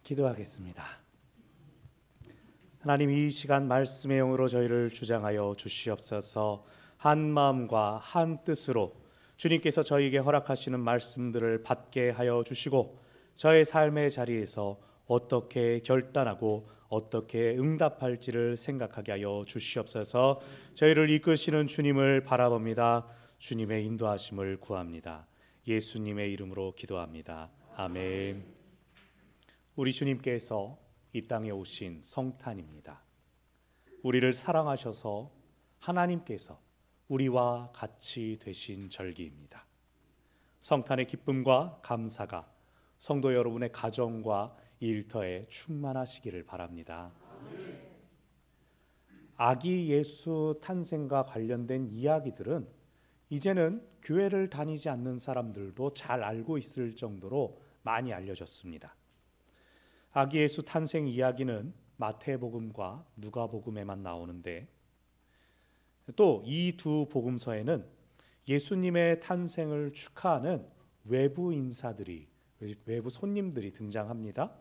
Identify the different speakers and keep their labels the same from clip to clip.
Speaker 1: 기도하겠습니다. 하나님, 이 시간 말씀의 영으로 저희를 주장하여 주시옵소서. 한 마음과 한 뜻으로 주님께서 저희에게 허락하시는 말씀들을 받게 하여 주시고, 저의 삶의 자리에서 어떻게 결단하고 어떻게 응답할지를 생각하게 하여 주시옵소서. 저희를 이끄시는 주님을 바라봅니다. 주님의 인도하심을 구합니다. 예수님의 이름으로 기도합니다. 아멘. 우리 주님께서 이 땅에 오신 성탄입니다. 우리를 사랑하셔서 하나님께서 우리와 같이 되신 절기입니다. 성탄의 기쁨과 감사가 성도 여러분의 가정과 일터에 충만하시기를 바랍니다. 아기 예수 탄생과 관련된 이야기들은 이제는 교회를 다니지 않는 사람들도 잘 알고 있을 정도로 많이 알려졌습니다. 아기 예수 탄생 이야기는 마태복음과 누가복음에만 나오는데, 또 이 두 복음서에는 예수님의 탄생을 축하하는 외부 인사들이, 외부 손님들이 등장합니다.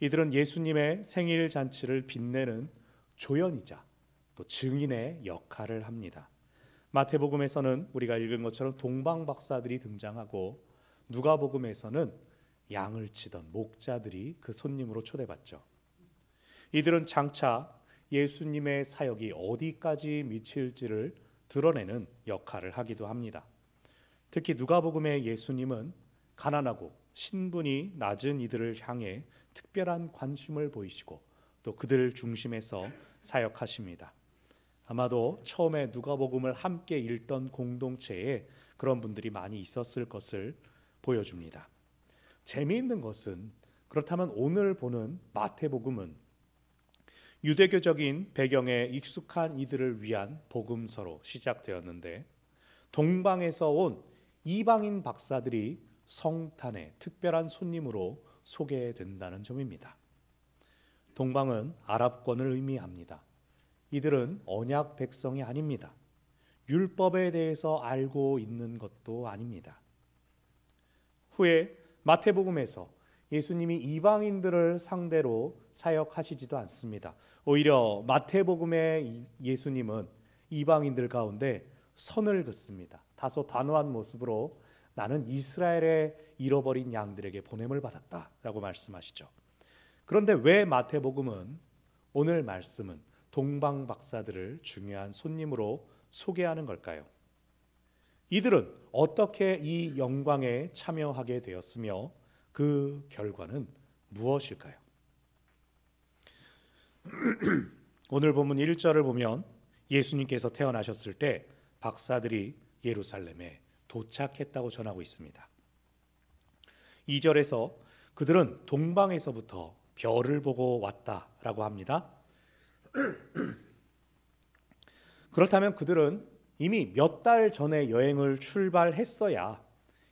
Speaker 1: 이들은 예수님의 생일 잔치를 빛내는 조연이자 또 증인의 역할을 합니다. 마태복음에서는 우리가 읽은 것처럼 동방박사들이 등장하고, 누가복음에서는 양을 치던 목자들이 그 손님으로 초대받죠. 이들은 장차 예수님의 사역이 어디까지 미칠지를 드러내는 역할을 하기도 합니다. 특히 누가복음의 예수님은 가난하고 신분이 낮은 이들을 향해 특별한 관심을 보이시고 또 그들 중심에서 사역하십니다. 아마도 처음에 누가복음을 함께 읽던 공동체에 그런 분들이 많이 있었을 것을 보여줍니다. 재미있는 것은, 그렇다면 오늘 보는 마태복음은 유대교적인 배경에 익숙한 이들을 위한 복음서로 시작되었는데, 동방에서 온 이방인 박사들이 성탄의 특별한 손님으로 소개된다는 점입니다. 동방은 아랍권을 의미합니다. 이들은 언약 백성이 아닙니다. 율법에 대해서 알고 있는 것도 아닙니다. 후에 마태복음에서 예수님이 이방인들을 상대로 사역하시지도 않습니다. 오히려 마태복음의 예수님은 이방인들 가운데 선을 긋습니다. 다소 단호한 모습으로 나는 이스라엘의 잃어버린 양들에게 보냄을 받았다라고 말씀하시죠. 그런데 왜 마태복음은, 오늘 말씀은 동방 박사들을 중요한 손님으로 소개하는 걸까요? 이들은 어떻게 이 영광에 참여하게 되었으며 그 결과는 무엇일까요? 오늘 본문 1절을 보면 예수님께서 태어나셨을 때 박사들이 예루살렘에 도착했다고 전하고 있습니다. 2절에서 그들은 동방에서부터 별을 보고 왔다라고 합니다. 그렇다면 그들은 이미 몇 달 전에 여행을 출발했어야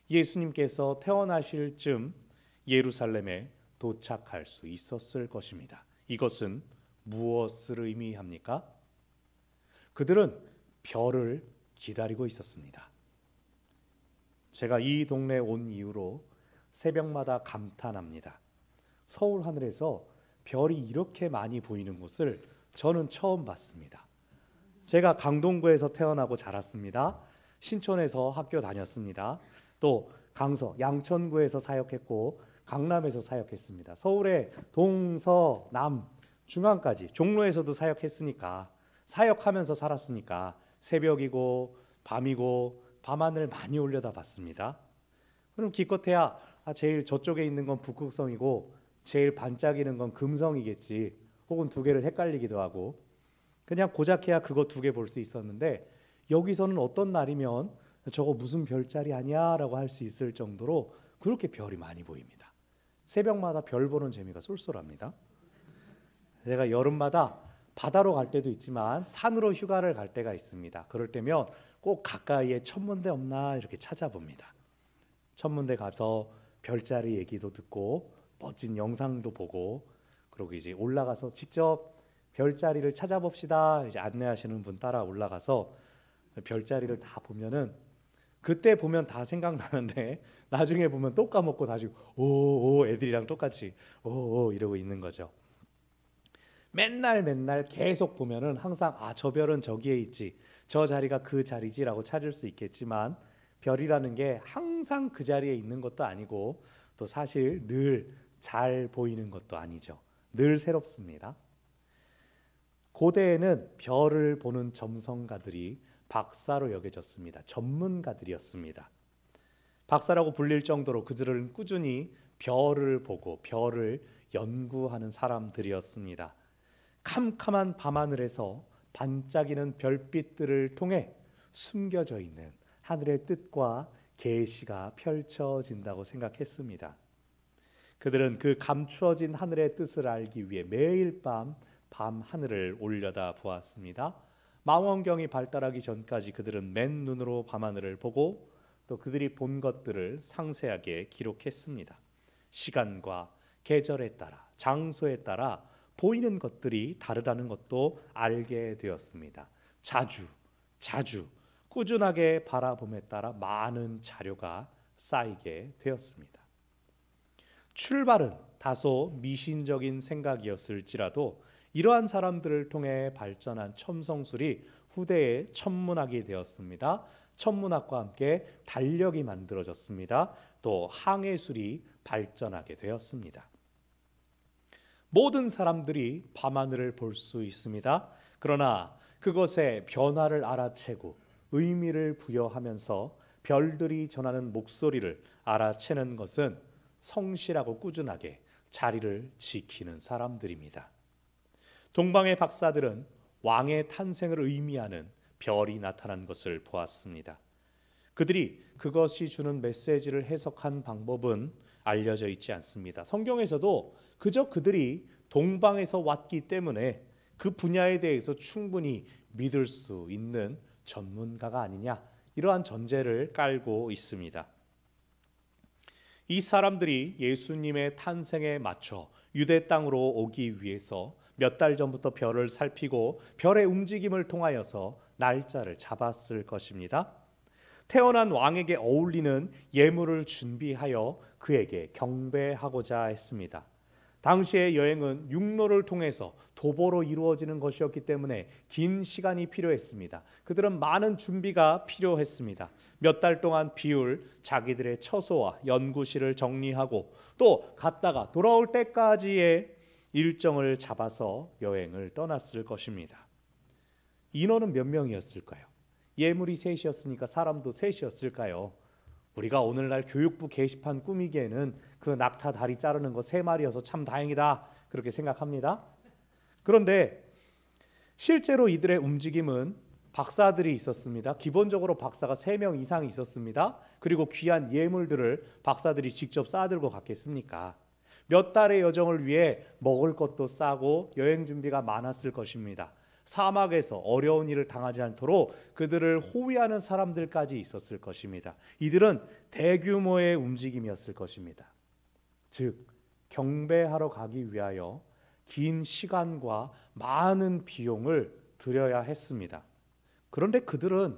Speaker 1: 예수님께서 태어나실 즈음 예루살렘에 도착할 수 있었을 것입니다. 이것은 무엇을 의미합니까? 그들은 별을 기다리고 있었습니다. 제가 이 동네에 온 이후로 새벽마다 감탄합니다. 서울 하늘에서 별이 이렇게 많이 보이는 곳을 저는 처음 봤습니다. 제가 강동구에서 태어나고 자랐습니다. 신촌에서 학교 다녔습니다. 또 강서, 양천구에서 사역했고 강남에서 사역했습니다. 서울의 동서, 남, 중앙까지 종로에서도 사역했으니까, 사역하면서 살았으니까 새벽이고 밤이고 밤하늘 많이 올려다봤습니다. 그럼 기껏해야 제일 저쪽에 있는 건 북극성이고 제일 반짝이는 건 금성이겠지, 혹은 두 개를 헷갈리기도 하고, 그냥 고작해야 그거 두 개 볼 수 있었는데, 여기서는 어떤 날이면 저거 무슨 별자리 아니야 라고 할 수 있을 정도로 그렇게 별이 많이 보입니다. 새벽마다 별 보는 재미가 쏠쏠합니다. 제가 여름마다 바다로 갈 때도 있지만 산으로 휴가를 갈 때가 있습니다. 그럴 때면 꼭 가까이에 천문대 없나 이렇게 찾아봅니다. 천문대 가서 별자리 얘기도 듣고 멋진 영상도 보고, 그리고 이제 올라가서 직접 별자리를 찾아봅시다 이제 안내하시는 분 따라 올라가서 별자리를 다 보면은 그때 보면 다 생각나는데 나중에 보면 또 까먹고 다시 오오 애들이랑 똑같이 오오 이러고 있는 거죠. 맨날 계속 보면은 항상 저 별은 저기에 있지, 저 자리가 그 자리지라고 찾을 수 있겠지만 별이라는 게 항상 그 자리에 있는 것도 아니고 또 사실 늘 잘 보이는 것도 아니죠. 늘 새롭습니다. 고대에는 별을 보는 점성가들이 박사로 여겨졌습니다. 전문가들이었습니다. 박사라고 불릴 정도로 그들은 꾸준히 별을 보고 별을 연구하는 사람들이었습니다. 캄캄한 밤하늘에서 반짝이는 별빛들을 통해 숨겨져 있는 하늘의 뜻과 계시가 펼쳐진다고 생각했습니다. 그들은 그 감추어진 하늘의 뜻을 알기 위해 매일 밤 하늘을 올려다 보았습니다. 망원경이 발달하기 전까지 그들은 맨눈으로 밤하늘을 보고 또 그들이 본 것들을 상세하게 기록했습니다. 시간과 계절에 따라, 장소에 따라 보이는 것들이 다르다는 것도 알게 되었습니다. 자주 꾸준하게 바라봄에 따라 많은 자료가 쌓이게 되었습니다. 출발은 다소 미신적인 생각이었을지라도 이러한 사람들을 통해 발전한 첨성술이 후대에 천문학이 되었습니다. 천문학과 함께 달력이 만들어졌습니다. 또 항해술이 발전하게 되었습니다. 모든 사람들이 밤하늘을 볼 수 있습니다. 그러나 그것의 변화를 알아채고 의미를 부여하면서 별들이 전하는 목소리를 알아채는 것은 성실하고 꾸준하게 자리를 지키는 사람들입니다. 동방의 박사들은 왕의 탄생을 의미하는 별이 나타난 것을 보았습니다. 그들이 그것이 주는 메시지를 해석한 방법은 알려져 있지 않습니다. 성경에서도 그저 그들이 동방에서 왔기 때문에 그 분야에 대해서 충분히 믿을 수 있는 전문가가 아니냐, 이러한 전제를 깔고 있습니다. 이 사람들이 예수님의 탄생에 맞춰 유대 땅으로 오기 위해서 몇 달 전부터 별을 살피고 별의 움직임을 통하여서 날짜를 잡았을 것입니다. 태어난 왕에게 어울리는 예물을 준비하여 그에게 경배하고자 했습니다. 당시의 여행은 육로를 통해서 도보로 이루어지는 것이었기 때문에 긴 시간이 필요했습니다. 그들은 많은 준비가 필요했습니다. 몇 달 동안 비울 자기들의 처소와 연구실을 정리하고 또 갔다가 돌아올 때까지의 일정을 잡아서 여행을 떠났을 것입니다. 인원은 몇 명이었을까요? 예물이 셋이었으니까 사람도 셋이었을까요? 우리가 오늘날 교육부 게시판 꾸미기에는 그 낙타 다리 자르는 거 3마리여서 참 다행이다, 그렇게 생각합니다. 그런데 실제로 이들의 움직임은 박사들이 있었습니다. 기본적으로 박사가 3명 이상 있었습니다. 그리고 귀한 예물들을 박사들이 직접 싸들고 갔겠습니까? 몇 달의 여정을 위해 먹을 것도 싸고 여행 준비가 많았을 것입니다. 사막에서 어려운 일을 당하지 않도록 그들을 호위하는 사람들까지 있었을 것입니다. 이들은 대규모의 움직임이었을 것입니다. 즉, 경배하러 가기 위하여 긴 시간과 많은 비용을 들여야 했습니다. 그런데 그들은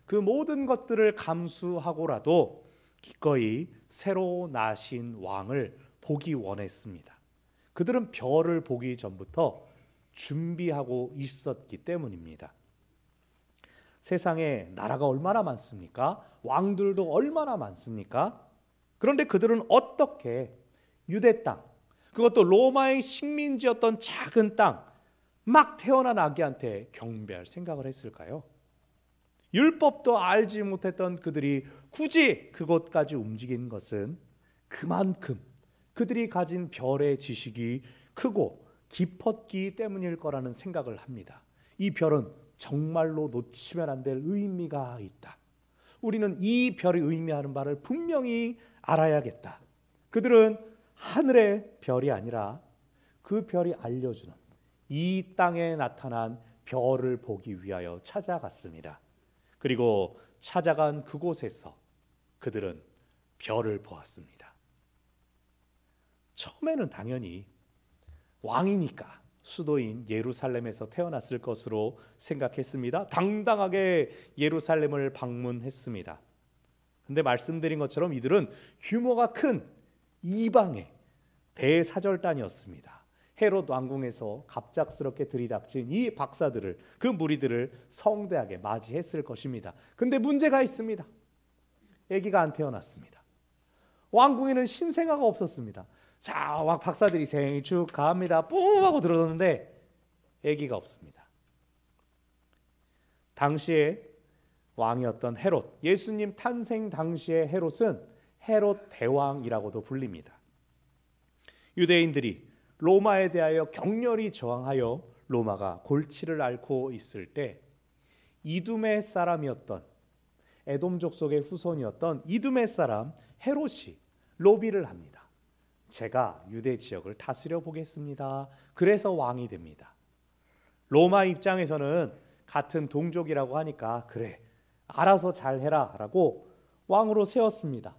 Speaker 1: 그 모든 것들을 감수하고라도 기꺼이 새로 나신 왕을 보기 원했습니다. 그들은 별을 보기 전부터 준비하고 있었기 때문입니다. 세상에 나라가 얼마나 많습니까? 왕들도 얼마나 많습니까? 그런데 그들은 어떻게 유대 땅, 그것도 로마의 식민지였던 작은 땅, 막 태어난 아기한테 경배할 생각을 했을까요? 율법도 알지 못했던 그들이 굳이 그곳까지 움직인 것은 그만큼 그들이 가진 별의 지식이 크고 깊었기 때문일 거라는 생각을 합니다. 이 별은 정말로 놓치면 안 될 의미가 있다. 우리는 이 별이 의미하는 바를 분명히 알아야겠다. 그들은 하늘의 별이 아니라 그 별이 알려주는 이 땅에 나타난 별을 보기 위하여 찾아갔습니다. 그리고 찾아간 그곳에서 그들은 별을 보았습니다. 처음에는 당연히 왕이니까 수도인 예루살렘에서 태어났을 것으로 생각했습니다. 당당하게 예루살렘을 방문했습니다. 근데 말씀드린 것처럼 이들은 규모가 큰 이방의 대사절단이었습니다. 헤롯 왕궁에서 갑작스럽게 들이닥친 이 박사들을, 그 무리들을 성대하게 맞이했을 것입니다. 근데 문제가 있습니다. 아기가 안 태어났습니다. 왕궁에는 신생아가 없었습니다. 자, 박사들이 생일 축하합니다 뿌 하고 들어섰는데 아기가 없습니다. 당시에 왕이었던 헤롯, 예수님 탄생 당시의 헤롯은 헤롯 대왕이라고도 불립니다. 유대인들이 로마에 대하여 격렬히 저항하여 로마가 골치를 앓고 있을 때 이두메 사람이었던, 에돔족 속의 후손이었던 이두메 사람 헤롯이 로비를 합니다. 제가 유대 지역을 다스려 보겠습니다. 그래서 왕이 됩니다. 로마 입장에서는 같은 동족이라고 하니까 그래, 알아서 잘해라 라고 왕으로 세웠습니다.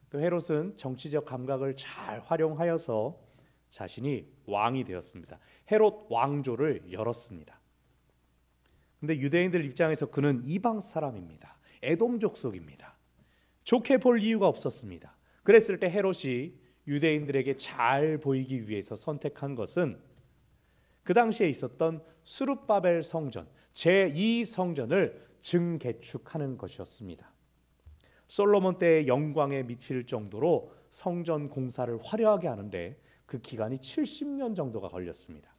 Speaker 1: 또 헤롯은 정치적 감각을 잘 활용하여서 자신이 왕이 되었습니다. 헤롯 왕조를 열었습니다. 근데 유대인들 입장에서 그는 이방 사람입니다. 에돔족 속입니다. 좋게 볼 이유가 없었습니다. 그랬을 때 헤롯이 유대인들에게 잘 보이기 위해서 선택한 것은 그 당시에 있었던 스룹바벨 성전, 제2성전을 증개축하는 것이었습니다. 솔로몬 때의 영광에 미칠 정도로 성전 공사를 화려하게 하는데 그 기간이 70년 정도가 걸렸습니다.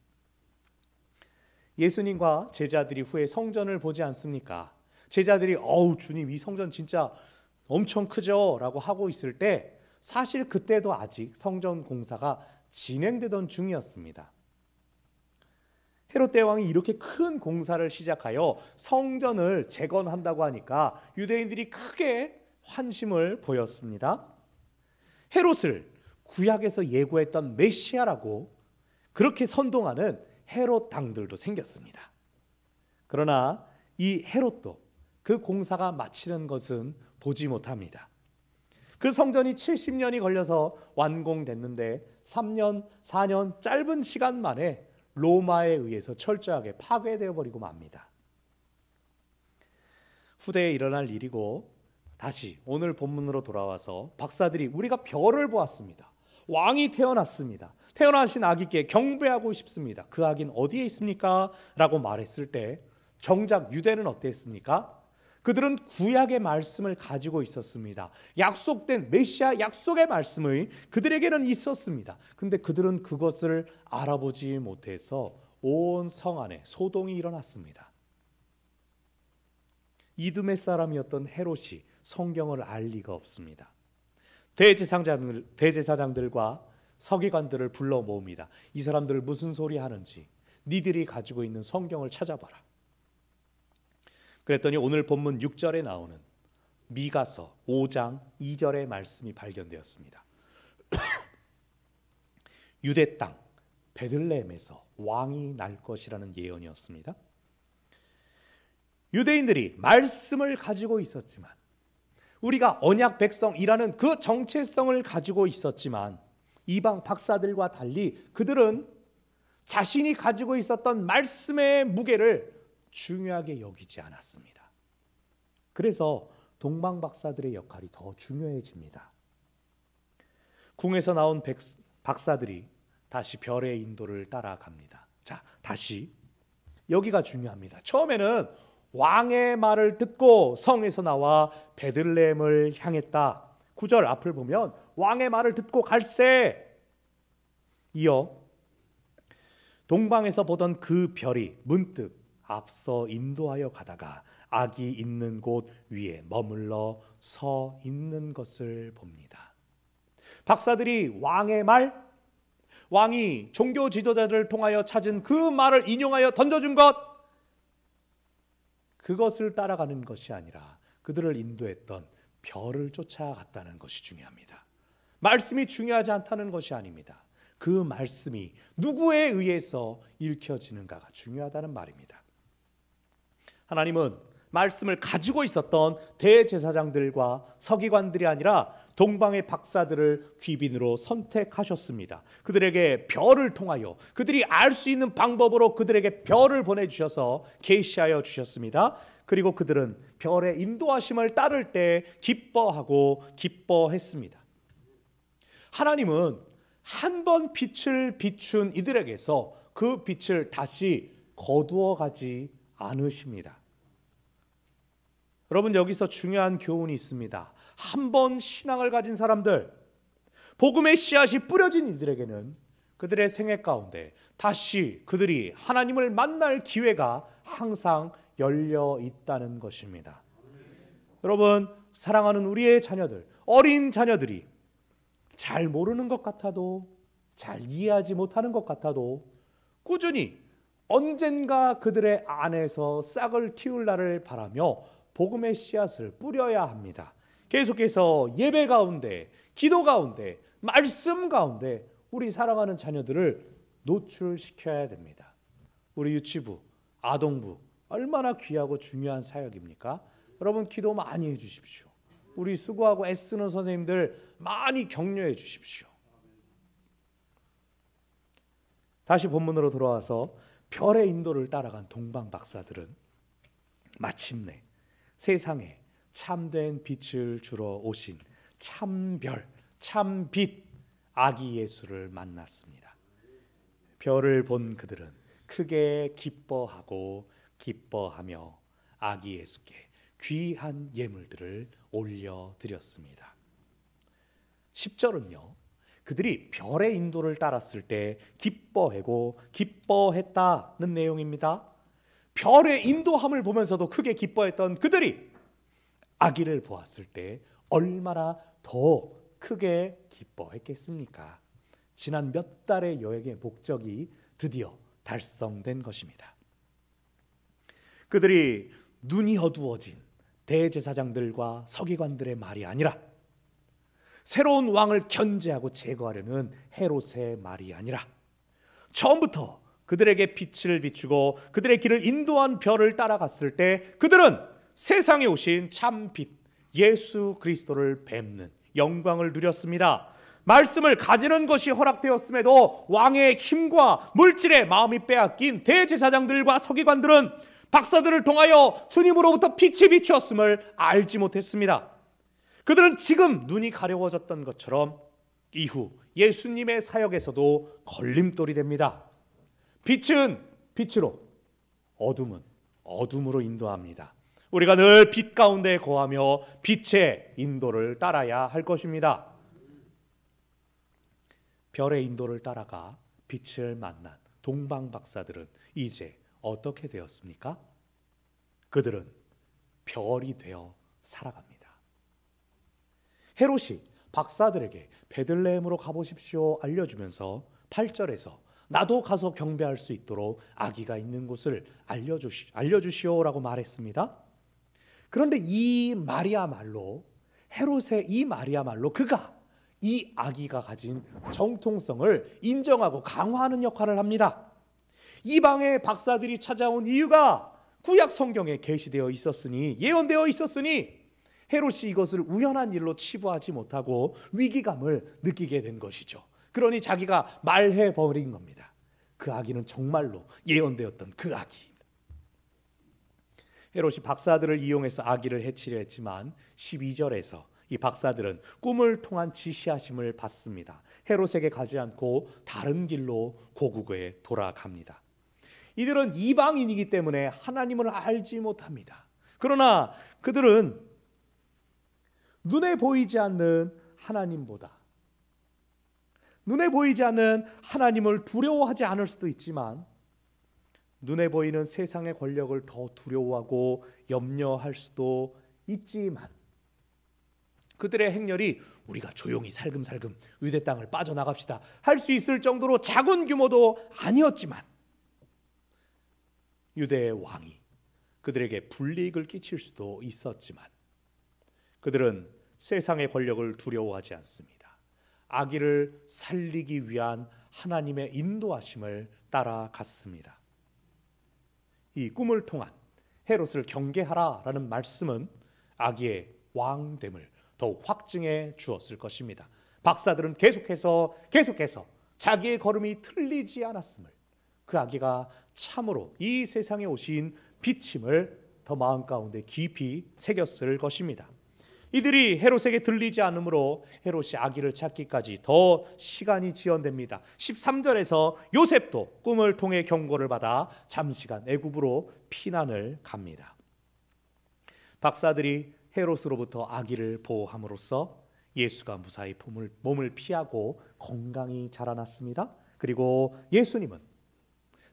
Speaker 1: 예수님과 제자들이 후에 성전을 보지 않습니까? 제자들이 주님 이 성전 진짜 엄청 크죠? 라고 하고 있을 때 사실 그때도 아직 성전 공사가 진행되던 중이었습니다. 헤롯 대왕이 이렇게 큰 공사를 시작하여 성전을 재건한다고 하니까 유대인들이 크게 환심을 보였습니다. 헤롯을 구약에서 예고했던 메시아라고 그렇게 선동하는 헤롯 당들도 생겼습니다. 그러나 이 헤롯도 그 공사가 마치는 것은 보지 못합니다. 그 성전이 70년이 걸려서 완공됐는데 3년, 4년 짧은 시간 만에 로마에 의해서 철저하게 파괴되어 버리고 맙니다. 후대에 일어날 일이고 다시 오늘 본문으로 돌아와서 박사들이 우리가 별을 보았습니다. 왕이 태어났습니다. 태어나신 아기께 경배하고 싶습니다. 그 아기는 어디에 있습니까? 라고 말했을 때 정작 유대는 어땠습니까? 그들은 구약의 말씀을 가지고 있었습니다. 약속된 메시아 약속의 말씀이 그들에게는 있었습니다. 근데 그들은 그것을 알아보지 못해서 온 성 안에 소동이 일어났습니다. 이두메 사람이었던 헤롯이 성경을 알 리가 없습니다. 대제사장들과 서기관들을 불러 모읍니다. 이 사람들 무슨 소리 하는지 니들이 가지고 있는 성경을 찾아봐라. 그랬더니 오늘 본문 6절에 나오는 미가서 5장 2절의 말씀이 발견되었습니다. 유대 땅 베들레헴에서 왕이 날 것이라는 예언이었습니다. 유대인들이 말씀을 가지고 있었지만, 우리가 언약 백성이라는 그 정체성을 가지고 있었지만, 이방 박사들과 달리 그들은 자신이 가지고 있었던 말씀의 무게를 중요하게 여기지 않았습니다. 그래서 동방 박사들의 역할이 더 중요해집니다. 궁에서 나온 박사들이 다시 별의 인도를 따라갑니다. 자, 다시 여기가 중요합니다. 처음에는 왕의 말을 듣고 성에서 나와 베들레헴을 향했다. 9절 앞을 보면 왕의 말을 듣고 갈새. 이어 동방에서 보던 그 별이 문득 앞서 인도하여 가다가 아기 있는 곳 위에 머물러 서 있는 것을 봅니다. 박사들이 왕의 말, 왕이 종교 지도자들을 통하여 찾은 그 말을 인용하여 던져준 것, 그것을 따라가는 것이 아니라 그들을 인도했던 별을 쫓아갔다는 것이 중요합니다. 말씀이 중요하지 않다는 것이 아닙니다. 그 말씀이 누구에 의해서 읽혀지는가가 중요하다는 말입니다. 하나님은 말씀을 가지고 있었던 대제사장들과 서기관들이 아니라 동방의 박사들을 귀빈으로 선택하셨습니다. 그들에게 별을 통하여 그들이 알 수 있는 방법으로 그들에게 별을 보내주셔서 계시하여 주셨습니다. 그리고 그들은 별의 인도하심을 따를 때 기뻐하고 기뻐했습니다. 하나님은 한 번 빛을 비춘 이들에게서 그 빛을 다시 거두어 가지 않으십니다. 여러분, 여기서 중요한 교훈이 있습니다. 한 번 신앙을 가진 사람들, 복음의 씨앗이 뿌려진 이들에게는 그들의 생애 가운데 다시 그들이 하나님을 만날 기회가 항상 열려 있다는 것입니다. 여러분, 사랑하는 우리의 자녀들, 어린 자녀들이 잘 모르는 것 같아도, 잘 이해하지 못하는 것 같아도 꾸준히 언젠가 그들의 안에서 싹을 틔울 날을 바라며 복음의 씨앗을 뿌려야 합니다. 계속해서 예배 가운데, 기도 가운데, 말씀 가운데 우리 사랑하는 자녀들을 노출시켜야 됩니다. 우리 유치부, 아동부 얼마나 귀하고 중요한 사역입니까? 여러분, 기도 많이 해주십시오. 우리 수고하고 애쓰는 선생님들 많이 격려해 주십시오. 다시 본문으로 돌아와서 별의 인도를 따라간 동방 박사들은 마침내 세상에 참된 빛을 주러 오신 참별, 참빛 아기 예수를 만났습니다. 별을 본 그들은 크게 기뻐하고 기뻐하며 아기 예수께 귀한 예물들을 올려드렸습니다. 10절은요, 그들이 별의 인도를 따랐을 때 기뻐하고 기뻐했다는 내용입니다. 별의 인도함을 보면서도 크게 기뻐했던 그들이 아기를 보았을 때 얼마나 더 크게 기뻐했겠습니까? 지난 몇 달의 여행의 목적이 드디어 달성된 것입니다. 그들이 눈이 어두워진 대제사장들과 서기관들의 말이 아니라, 새로운 왕을 견제하고 제거하려는 헤롯의 말이 아니라, 처음부터 그들에게 빛을 비추고 그들의 길을 인도한 별을 따라갔을 때 그들은 세상에 오신 참빛 예수 그리스도를 뵙는 영광을 누렸습니다. 말씀을 가지는 것이 허락되었음에도 왕의 힘과 물질의 마음이 빼앗긴 대제사장들과 서기관들은 박사들을 통하여 주님으로부터 빛이 비추었음을 알지 못했습니다. 그들은 지금 눈이 가려워졌던 것처럼 이후 예수님의 사역에서도 걸림돌이 됩니다. 빛은 빛으로, 어둠은 어둠으로 인도합니다. 우리가 늘 빛 가운데 거하며 빛의 인도를 따라야 할 것입니다. 별의 인도를 따라가 빛을 만난 동방 박사들은 이제 어떻게 되었습니까? 그들은 별이 되어 살아갑니다. 헤롯이 박사들에게 베들레헴으로 가보십시오 알려주면서 8절에서 나도 가서 경배할 수 있도록 아기가 있는 곳을 알려주시오라고 말했습니다. 그런데 이 말이야말로, 헤롯의 이 말이야말로 그가 이 아기가 가진 정통성을 인정하고 강화하는 역할을 합니다. 이방의 박사들이 찾아온 이유가 구약 성경에 계시되어 있었으니, 예언되어 있었으니 헤롯이 이것을 우연한 일로 치부하지 못하고 위기감을 느끼게 된 것이죠. 그러니 자기가 말해버린 겁니다. 그 아기는 정말로 예언되었던 그 아기입니다. 헤롯이 박사들을 이용해서 아기를 해치려 했지만 12절에서 이 박사들은 꿈을 통한 지시하심을 받습니다. 헤롯에게 가지 않고 다른 길로 고국에 돌아갑니다. 이들은 이방인이기 때문에 하나님을 알지 못합니다. 그러나 그들은 눈에 보이지 않는 하나님보다, 눈에 보이지 않는 하나님을 두려워하지 않을 수도 있지만 눈에 보이는 세상의 권력을 더 두려워하고 염려할 수도 있지만, 그들의 행렬이 우리가 조용히 살금살금 유대 땅을 빠져나갑시다 할 수 있을 정도로 작은 규모도 아니었지만, 유대의 왕이 그들에게 불이익을 끼칠 수도 있었지만 그들은 세상의 권력을 두려워하지 않습니다. 아기를 살리기 위한 하나님의 인도하심을 따라갔습니다. 이 꿈을 통한 헤롯을 경계하라라는 말씀은 아기의 왕됨을 더욱 확증해 주었을 것입니다. 박사들은 계속해서 자기의 걸음이 틀리지 않았음을, 그 아기가 참으로 이 세상에 오신 빛임을 더 마음 가운데 깊이 새겼을 것입니다. 이들이 헤롯에게 들리지 않으므로 헤롯이 아기를 찾기까지 더 시간이 지연됩니다. 13절에서 요셉도 꿈을 통해 경고를 받아 잠시간 애굽으로 피난을 갑니다. 박사들이 헤롯으로부터 아기를 보호함으로써 예수가 무사히 몸을 피하고 건강히 자라났습니다. 그리고 예수님은,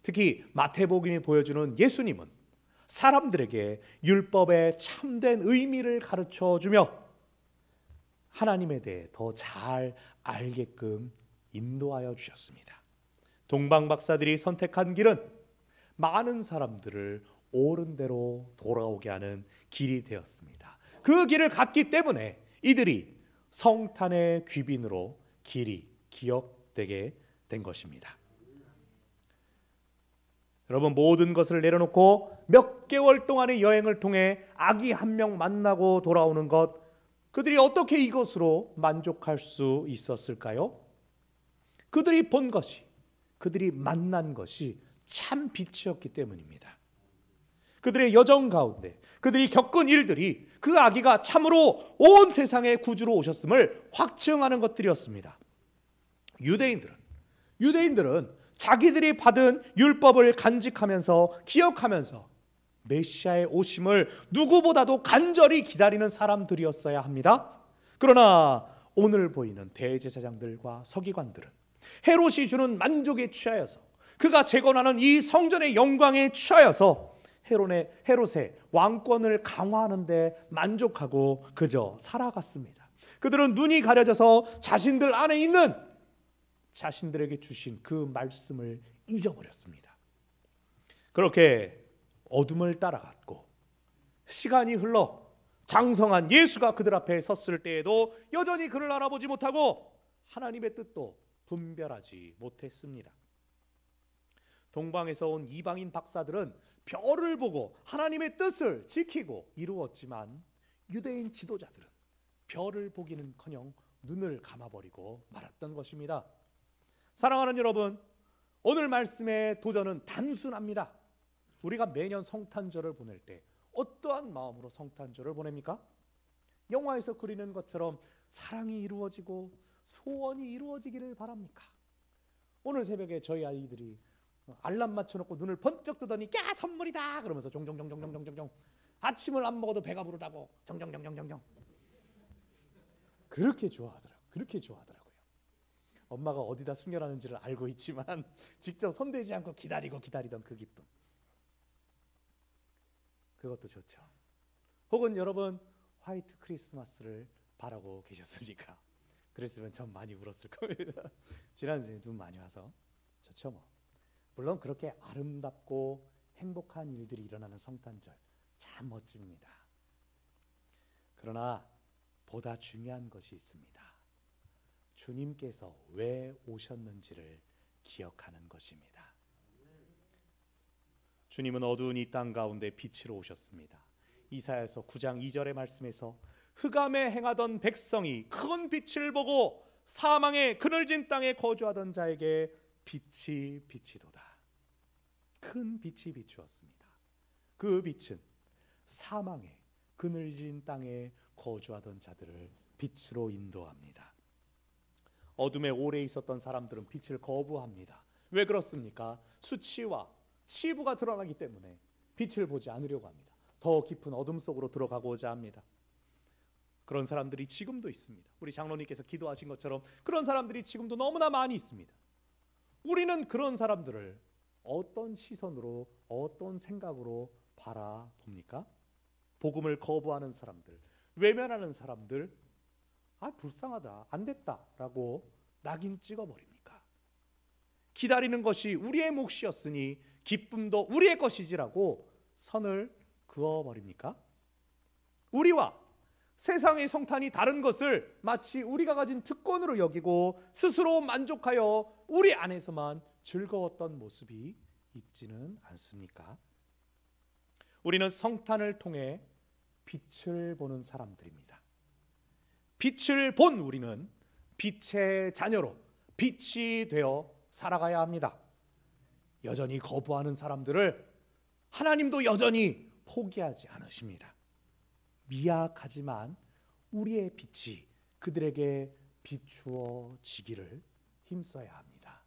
Speaker 1: 특히 마태복음이 보여주는 예수님은 사람들에게 율법의 참된 의미를 가르쳐주며 하나님에 대해 더 잘 알게끔 인도하여 주셨습니다. 동방 박사들이 선택한 길은 많은 사람들을 옳은 대로 돌아오게 하는 길이 되었습니다. 그 길을 갔기 때문에 이들이 성탄의 귀빈으로 길이 기억되게 된 것입니다. 여러분, 모든 것을 내려놓고 몇 개월 동안의 여행을 통해 아기 한 명 만나고 돌아오는 것, 그들이 어떻게 이것으로 만족할 수 있었을까요? 그들이 본 것이, 그들이 만난 것이 참 빛이었기 때문입니다. 그들의 여정 가운데 그들이 겪은 일들이 그 아기가 참으로 온 세상의 구주로 오셨음을 확증하는 것들이었습니다. 유대인들은 자기들이 받은 율법을 간직하면서 기억하면서 메시아의 오심을 누구보다도 간절히 기다리는 사람들이었어야 합니다. 그러나 오늘 보이는 대제사장들과 서기관들은 헤롯이 주는 만족에 취하여서, 그가 재건하는 이 성전의 영광에 취하여서 헤롯의 왕권을 강화하는 데 만족하고 그저 살아갔습니다. 그들은 눈이 가려져서 자신들 안에 있는 자신들에게 주신 그 말씀을 잊어버렸습니다. 그렇게 어둠을 따라갔고 시간이 흘러 장성한 예수가 그들 앞에 섰을 때에도 여전히 그를 알아보지 못하고 하나님의 뜻도 분별하지 못했습니다. 동방에서 온 이방인 박사들은 별을 보고 하나님의 뜻을 지키고 이루었지만 유대인 지도자들은 별을 보기는커녕 눈을 감아버리고 말았던 것입니다. 사랑하는 여러분, 오늘 말씀의 도전은 단순합니다. 우리가 매년 성탄절을 보낼 때 어떠한 마음으로 성탄절을 보냅니까? 영화에서 그리는 것처럼 사랑이 이루어지고 소원이 이루어지기를 바랍니까? 오늘 새벽에 저희 아이들이 알람 맞춰놓고 눈을 번쩍 뜨더니 야 선물이다 그러면서 종종종종종종종 아침을 안 먹어도 배가 부르다고 정정정정정정 그렇게 좋아하더라고요. 엄마가 어디다 숨겨놨는지를 알고 있지만 직접 손대지 않고 기다리던 그 기쁨, 그것도 좋죠. 혹은 여러분 화이트 크리스마스를 바라고 계셨습니까? 그랬으면 전 많이 울었을 겁니다. 지난주에 눈 많이 와서 좋죠 뭐. 물론 그렇게 아름답고 행복한 일들이 일어나는 성탄절 참 멋집니다. 그러나 보다 중요한 것이 있습니다. 주님께서 왜 오셨는지를 기억하는 것입니다. 주님은 어두운 이 땅 가운데 빛으로 오셨습니다. 이사야서 9장 2절의 말씀에서 흑암에 행하던 백성이 큰 빛을 보고 사망의 그늘진 땅에 거주하던 자에게 빛이 비치도다. 큰 빛이 비추었습니다. 그 빛은 사망의 그늘진 땅에 거주하던 자들을 빛으로 인도합니다. 어둠에 오래 있었던 사람들은 빛을 거부합니다. 왜 그렇습니까? 수치와 치부가 드러나기 때문에 빛을 보지 않으려고 합니다. 더 깊은 어둠 속으로 들어가고자 합니다. 그런 사람들이 지금도 있습니다. 우리 장로님께서 기도하신 것처럼 그런 사람들이 지금도 너무나 많이 있습니다. 우리는 그런 사람들을 어떤 시선으로, 어떤 생각으로 바라봅니까? 복음을 거부하는 사람들, 외면하는 사람들, 불쌍하다, 안 됐다 라고 낙인 찍어버립니까? 기다리는 것이 우리의 몫이었으니 기쁨도 우리의 것이지라고 선을 그어버립니까? 우리와 세상의 성탄이 다른 것을 마치 우리가 가진 특권으로 여기고 스스로 만족하여 우리 안에서만 즐거웠던 모습이 있지는 않습니까? 우리는 성탄을 통해 빛을 보는 사람들입니다. 빛을 본 우리는 빛의 자녀로 빛이 되어 살아가야 합니다. 여전히 거부하는 사람들을 하나님도 여전히 포기하지 않으십니다. 미약하지만 우리의 빛이 그들에게 비추어지기를 힘써야 합니다.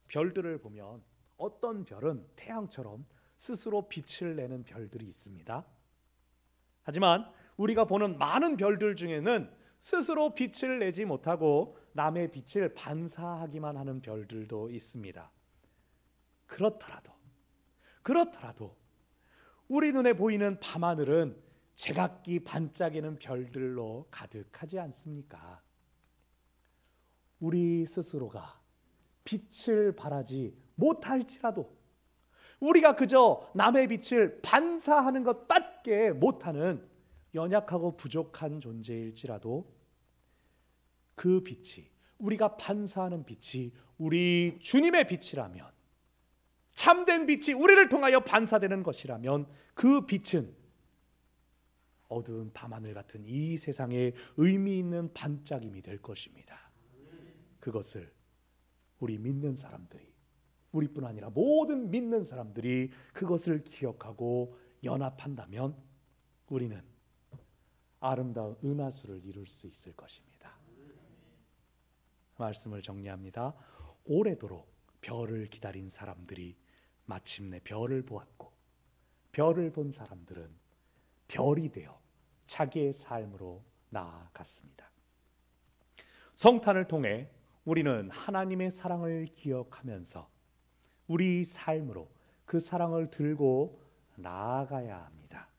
Speaker 1: 별들을 보면 어떤 별은 태양처럼 스스로 빛을 내는 별들이 있습니다. 하지만 우리가 보는 많은 별들 중에는 스스로 빛을 내지 못하고 남의 빛을 반사하기만 하는 별들도 있습니다. 그렇더라도 우리 눈에 보이는 밤하늘은 제각기 반짝이는 별들로 가득하지 않습니까? 우리 스스로가 빛을 발하지 못할지라도 우리가 그저 남의 빛을 반사하는 것밖에 못하는 연약하고 부족한 존재일지라도 그 빛이, 우리가 반사하는 빛이 우리 주님의 빛이라면, 참된 빛이 우리를 통하여 반사되는 것이라면 그 빛은 어두운 밤하늘 같은 이 세상에 의미 있는 반짝임이 될 것입니다. 그것을 우리 믿는 사람들이, 우리뿐 아니라 모든 믿는 사람들이 그것을 기억하고 연합한다면 우리는 아름다운 은하수를 이룰 수 있을 것입니다. 말씀을 정리합니다. 오래도록 별을 기다린 사람들이 마침내 별을 보았고, 별을 본 사람들은 별이 되어 자기의 삶으로 나아갔습니다. 성탄을 통해 우리는 하나님의 사랑을 기억하면서 우리 삶으로 그 사랑을 들고 나아가야 합니다.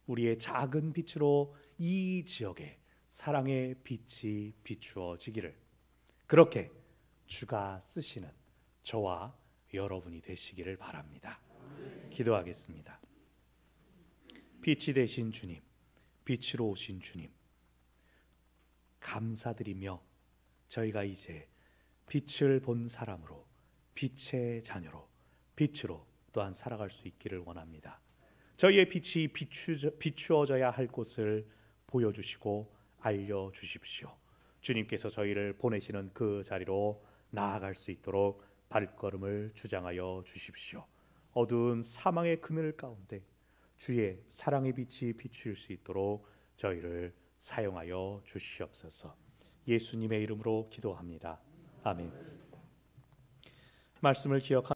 Speaker 1: 우리의 작은 빛으로 이 지역에 사랑의 빛이 비추어지기를, 그렇게 주가 쓰시는 저와 여러분이 되시기를 바랍니다. 기도하겠습니다. 빛이 되신 주님, 빛으로 오신 주님, 감사드리며 저희가 이제 빛을 본 사람으로, 빛의 자녀로, 빛으로 또한 살아갈 수 있기를 원합니다. 저희의 빛이 비추어져야 할 곳을 보여주시고 알려주십시오. 주님께서 저희를 보내시는 그 자리로 나아갈 수 있도록 발걸음을 주장하여 주십시오. 어두운 사망의 그늘 가운데 주의 사랑의 빛이 비출 수 있도록 저희를 사용하여 주시옵소서. 예수님의 이름으로 기도합니다. 아멘. 말씀을 기억하